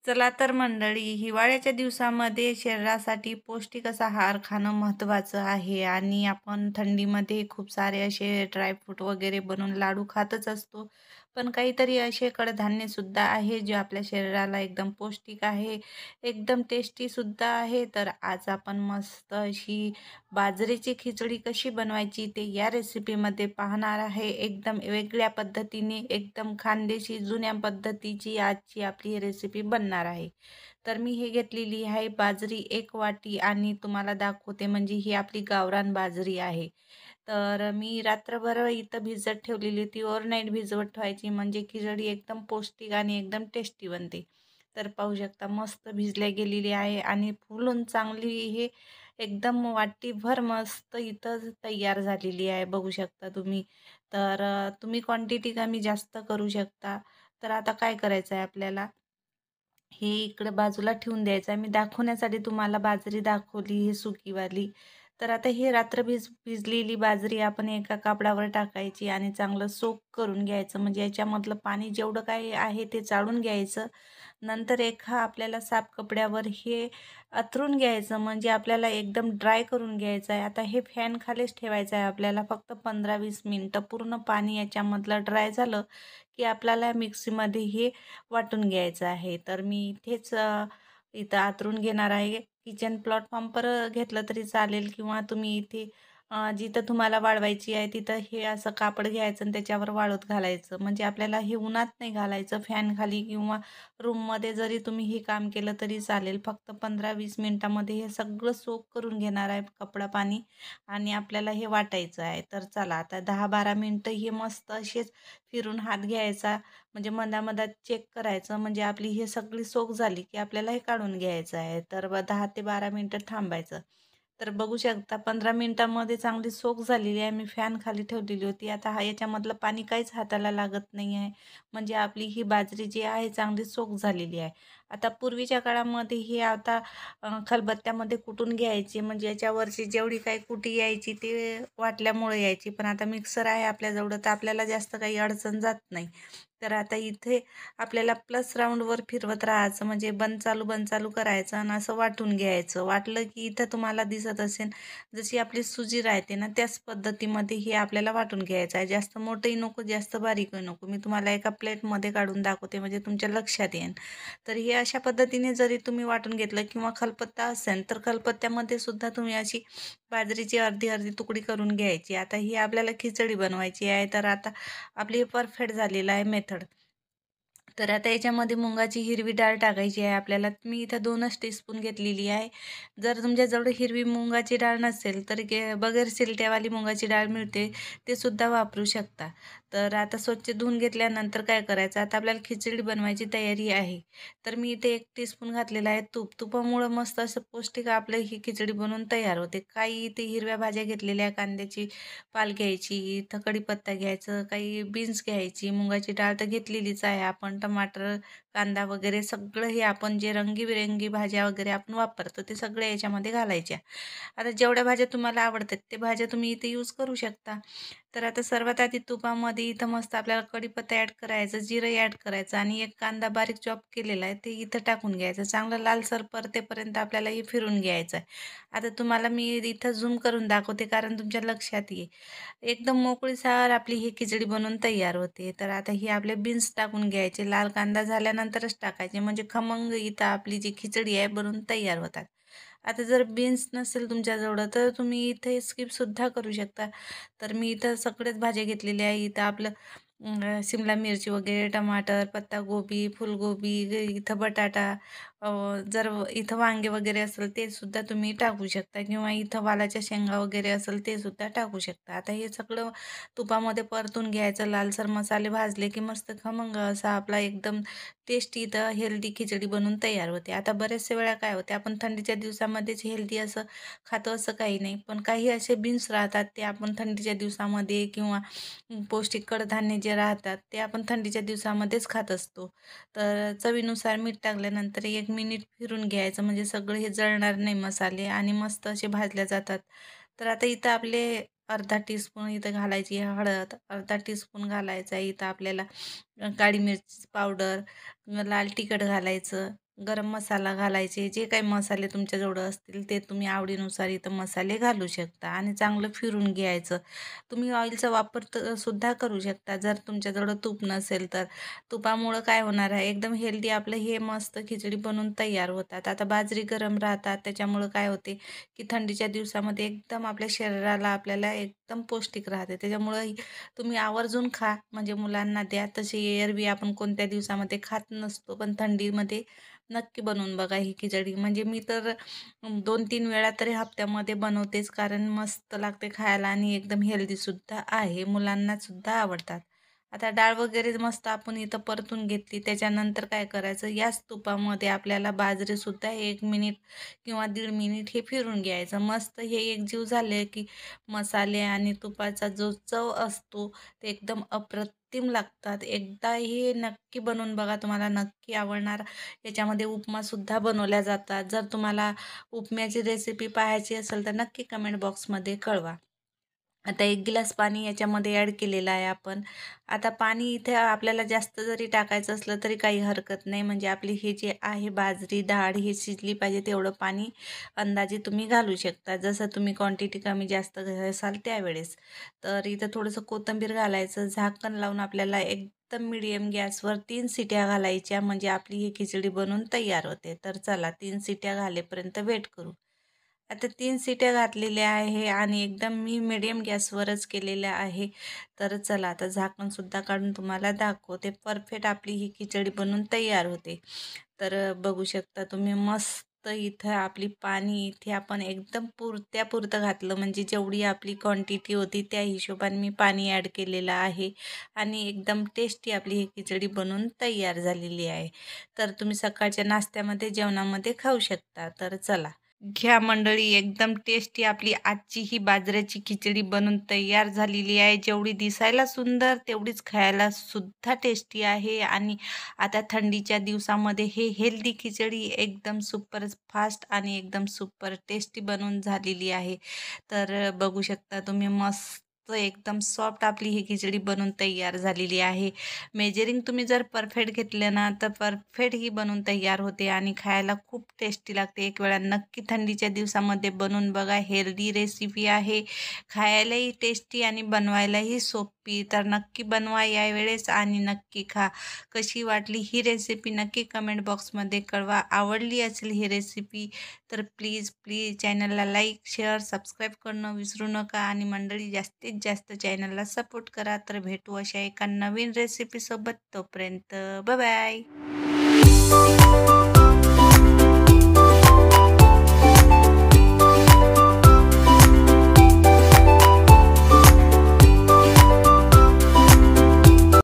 चला तर मंडळी, हिवाळ्याच्या दिवसामध्ये शरीरासाठी पौष्टिक असा आहार खाणं महत्त्वाचं आहे आणि आपण थंडीमध्ये खूप सारे असे ड्रायफ्रूट वगैरे बनवून लाडू खातच असतो. पण काहीतरी असे कडधान्यसुद्धा आहे जे आपल्या शरीराला एकदम पौष्टिक आहे, एकदम टेस्टीसुद्धा आहे. तर आज आपण मस्त अशी बाजरीची खिचडी कशी बनवायची ते या रेसिपीमध्ये पाहणार आहे. एकदम वेगळ्या पद्धतीने, एकदम खानदेशी जुन्या पद्धतीची आजची आपली ही रेसिपी बनणार आहे. तर मी हे घेतलेली आहे बाजरी 1 वाटी आणि तुम्हाला दाखवते म्हणजे ही आपली गावरान बाजरी आहे. तर मी रात्रभर इथं भिजत ठेवलेली होती. ओव्हरनाईट भिजवत ठेवायची म्हणजे खिचडी एकदम पौष्टिक आणि एकदम टेस्टी बनते. तर पाहू शकता मस्त भिजल्या गेलेली आहे आणि फुलून चांगली हे एकदम वाटीभर मस्त इथं तयार झालेली आहे बघू शकता तुम्ही. तर तुम्ही क्वांटिटी कमी जास्त करू शकता. तर आता काय करायचं आहे आपल्याला, हे इकडे बाजूला ठेवून द्यायचं आहे. मी दाखवण्यासाठी तुम्हाला बाजरी दाखवली ही सुकीवाली. तर आता हे रात्र भिजलेली बाजरी आपण एका कापडावर टाकायची आणि चांगलं सोक करून घ्यायचं. म्हणजे याच्यामधलं पाणी जेवढं काही आहे ते चाळून घ्यायचं. नंतर एका आपल्याला साफ कपड्यावर हे अंथरून घ्यायचं म्हणजे आपल्याला एकदम ड्राय करून घ्यायचं आहे. आता हे फॅन खालीच ठेवायचं आहे आपल्याला फक्त 15-20 मिनिटं. पूर्ण पाणी याच्यामधलं ड्राय झालं, की आपल्याला मिक्सीमध्ये हे वाटून घ्यायचं आहे. तर मी इथेच इथं अंथरून घेणार आहे. किचन प्लॅटफॉर्मवर घेतलं तरी चालेल किंवा तुम्ही इथे जिथं तुम्हाला वाळवायची आहे तिथं हे असं कापड घ्यायचं आणि त्याच्यावर वाळत घालायचं. म्हणजे आपल्याला हे उन्हात नाही घालायचं, फॅनखाली किंवा रूममध्ये जरी तुम्ही हे काम केलं तरी चालेल. फक्त 15-20 मिनिटामध्ये हे सगळं सोक करून घेणार आहे कपडा पाणी आणि आपल्याला हे वाटायचं आहे. तर चला आता 10-12 मिनिटं हे मस्त असेच फिरून हात घ्यायचा म्हणजे मधामधात चेक करायचं म्हणजे आपली हे सगळी सोक झाली की आपल्याला हे काढून घ्यायचं आहे. तर 10 ते 12 मिनिटं थांबायचं. तर बघू शकता 15 मिनिटांमध्ये चांगली सोक झालेली आहे. मी फॅन खाली ठेवलेली होती. आता हा याच्यामधलं पाणी काहीच हाताला लागत नाही आहे. म्हणजे आपली ही बाजरी जी आहे चांगली सोक झालेली आहे. आता पूर्वीच्या काळामध्ये हे आता खलबत्त्यामध्ये कुटून घ्यायची म्हणजे याच्यावरची जेवढी काही कुटी यायची ते वाटल्यामुळे यायची. पण आता मिक्सर आहे आपल्याजवळ तर आपल्याला जास्त काही अडचण जात नाही. तर आता इथे आपल्याला प्लस राउंडवर फिरवत राहायचं म्हणजे बंद चालू करायचं आणि असं वाटून घ्यायचं. वाटलं की इथं तुम्हाला दिसत असेल जशी आपली सुजी राहते ना त्याच पद्धतीमध्ये हे आपल्याला वाटून घ्यायचं आहे. जास्त मोठंही नको, जास्त बारीकही नको. मी तुम्हाला एका प्लेटमध्ये काढून दाखवते म्हणजे तुमच्या लक्षात येईल. तर हे अशा पद्धतीने जरी तुम्ही वाटून घेतलं किंवा खलबत्ता असेल तर खलबत्त्यामध्ये सुद्धा तुम्ही अशी बाजरीची अर्धी-अर्धी तुकडी करून घ्यायची. आता ही आपल्याला खिचडी बनवायची आहे. तर आता आपली परफेक्ट झालेलं आहे मेथड. तर आता याच्यामध्ये मुगाची हिरवी डाळ टाकायची आहे आपल्याला. मी इथं 2च टीस्पून घेतलेली आहे. जर तुमच्याजवळ हिरवी मुगाची डाळ नसेल तर बगैर सिलट्यावाली मुगाची डाळ मिळते, ते सुद्धा वापरू शकता. तर आता स्वच्छ धुवून घेतल्यानंतर काय करायचं, आता आपल्याला खिचडी बनवायची तयारी आहे. तर मी इथे 1 टीस्पून घातलेला आहे तूप. तुपामुळं मस्त असं पौष्टिक आपलं ही खिचडी बनवून तयार होते. काही इथे हिरव्या भाज्या घेतलेल्या, कांद्याची पाल घ्यायची, इथं कढीपत्ता घ्यायचं, काही बीन्स घ्यायची, मुगाची डाळ तर घेतलेलीच आहे आपण, टमाटर, कांदा वगैरे सगळं हे आपण जे रंगीबेरंगी भाज्या वगैरे आपण वापरतो ते सगळ्या याच्यामध्ये घालायच्या. आता जेवढ्या भाज्या तुम्हाला आवडतात ते भाज्या तुम्ही इथे यूज करू शकता. तर आता सर्वात आधी तुपामध्ये इथं मस्त आपल्याला कढीपत्ता ॲड करायचं, जिरं ॲड करायचं आणि एक कांदा बारीक चॉप केलेला आहे ते इथं टाकून घ्यायचं. चांगलं लालसर परतेपर्यंत आपल्याला हे फिरून घ्यायचं आहे. आता तुम्हाला मी इथं झूम करून दाखवते कारण तुमच्या लक्षात येईल. एकदम मोकळीसार आपली ही खिचडी बनवून तयार होते. तर आता ही आपले बीन्स टाकून घ्यायचे. लाल कांदा झाल्यानंतरच टाकायचे म्हणजे खमंग इथं आपली जी खिचडी आहे बनवून तयार होतात. आता जर बीन्स नसेल तुमच्याजवळ तर तुम्ही इथे स्किपसुद्धा करू शकता. तर मी इथं सगळ्याच भाज्या घेतलेल्या आहे. इथं आपलं शिमला मिरची वगैरे, टमाटर, पत्ताकोबी, फुलगोबी, इथं बटाटा, अ, जर इथं वांगे वगैरे असेल ते सुद्धा तुम्ही टाकू शकता किंवा इथं वालाच्या शेंगा वगैरे असेल ते सुद्धा टाकू शकता. आता हे सगळं तुपामध्ये परतून घ्यायचं. लालसर मसाले भाजले की मस्त खमंग असा आपला एकदम टेस्टी इथं हेल्दी खिचडी बनून तयार होते. आता बऱ्याचशा वेळा काय होते आपण थंडीच्या दिवसामध्येच हेल्दी असं खातो असं काही नाही. पण काही असे बीन्स राहतात ते आपण थंडीच्या दिवसामध्ये किंवा पौष्टिक कडधान्य जे राहतात ते आपण थंडीच्या दिवसामध्येच खात असतो. तर चवीनुसार मीठ टाकल्यानंतर 1 मिनिट फिरून घ्यायचं म्हणजे सगळं हे जळणार नाही मसाले आणि मस्त असे भाजल्या जातात. तर आता इथं आपले अर्धा टीस्पून इथं घालायची आहे हळद, अर्धा टीस्पून घालायचा आहे इथं आपल्याला काळी मिरची पावडर, लाल तिखट घालायचं. गरम मसाला घालायचे. जे काही मसाले तुमच्याजवळ असतील ते तुम्ही आवडीनुसार इथं मसाले घालू शकता आणि चांगलं फिरून घ्यायचं. तुम्ही ऑइलचा वापर सुद्धा करू शकता जर तुमच्याजवळ तूप नसेल तर. तुपामुळं काय होणार आहे एकदम हेल्दी आपलं हे मस्त खिचडी बनवून तयार होतात. आता बाजरी गरम राहतात त्याच्यामुळं काय होते की थंडीच्या दिवसामध्ये एकदम आपल्या शरीराला आपल्याला एकदम पौष्टिक राहते. त्याच्यामुळं तुम्ही आवर्जून खा म्हणजे मुलांना द्या. तशी एरवी आपण कोणत्या दिवसामध्ये खात नसतो पण थंडीमध्ये नक्की बनवून बघा ही खिचडी. म्हणजे मी तर 2-3 वेळा तरी हप्त्यामध्ये बनवतेच कारण मस्त लागते खायला आणि एकदम हेल्दीसुद्धा आहे. मुलांनासुद्धा आवडतात. आता डाळ वगैरे मस्त आपण इथं परतून घेतली. त्याच्यानंतर काय करायचं याच तुपामध्ये आपल्याला बाजरीसुद्धा 1 मिनिट किंवा 1.5 मिनिट हे फिरून घ्यायचं. मस्त हे एकजीव झाले की मसाले आणि तुपाचा जो चव असतो ते एकदम अप्रतिम लागतात. एकदा हे नक्की बनवून बघा. तुम्हाला नक्की आवडणार. याच्यामध्ये उपमासुद्धा बनवल्या जातात. जर तुम्हाला उपम्याची रेसिपी पाहायची असेल तर नक्की कमेंट बॉक्समध्ये कळवा. आता 1 ग्लास पाणी याच्यामध्ये ॲड केलेलं आहे आपण. आता पाणी इथे आपल्याला जास्त जरी टाकायचं असलं तरी काही हरकत नाही. म्हणजे आपली हे जे आहे बाजरी, डाळ ही शिजली पाहिजे तेवढं पाणी अंदाजे तुम्ही घालू शकता. जसं तुम्ही क्वांटिटी कमी जास्त घालाल त्यावेळेस. तर इथं थोडंसं कोथिंबीर घालायचं. झाकण लावून आपल्याला एकदम मीडियम गॅसवर 3 शिट्या घालायच्या म्हणजे आपली ही खिचडी बनवून तयार होते. तर चला 3 शिट्या घालेपर्यंत वेट करू. आता 3 शिट्या घातलेल्या आहे आणि एकदम मी मिडियम गॅसवरच केलेल्या आहे. तर चला आता झाकणसुद्धा काढून तुम्हाला दाखवते. परफेक्ट आपली ही खिचडी बनून तयार होते. तर बघू शकता तुम्ही मस्त इथं आपली पाणी इथे आपण एकदम पुरतं घातलं म्हणजे जेवढी आपली क्वांटिटी होती त्या हिशोबाने मी पाणी ॲड केलेलं आहे आणि एकदम टेस्टी आपली ही खिचडी बनवून तयार झालेली आहे. तर तुम्ही सकाळच्या नाश्त्यामध्ये, जेवणामध्ये खाऊ शकता. तर चला. घ्या मंडळी एकदम टेस्टी आपली आजची ही बाजऱ्याची खिचडी बनून तयार झालेली आहे. जेवढी दिसायला सुंदर तेवढीच खायला सुद्धा टेस्टी आहे आणि आता थंडीच्या दिवसामध्ये हे हेल्दी खिचडी एकदम सुपर फास्ट आणि एकदम सुपर टेस्टी बनवून झालेली आहे. तर बघू शकता तुम्ही मस्त एकदम सॉफ्ट आपली ही खिचडी बनवून तयार झालेली आहे. मेजरिंग तुम्ही जर परफेक्ट घेतलं ना तर परफेक्ट ही बनवून तयार होते आणि खायला खूप टेस्टी लागते. एक वेळा नक्की थंडीच्या दिवसामध्ये बनवून बघा. हेल्दी रेसिपी आहे. खायलाही टेस्टी आणि बनवायलाही सोपी. तर नक्की बनवा यावेळेस आणि नक्की खा. कशी वाटली ही रेसिपी नक्की कमेंट बॉक्समध्ये कळवा. आवडली असेल ही रेसिपी तर प्लीज चॅनलला लाईक, शेअर, सबस्क्राईब करणं विसरू नका आणि मंडळी जास्तीत जास्त चॅनलला सपोर्ट करा. तर भेटू अशा एका नवीन रेसिपीसोबत. तोपर्यंत बाय बाय.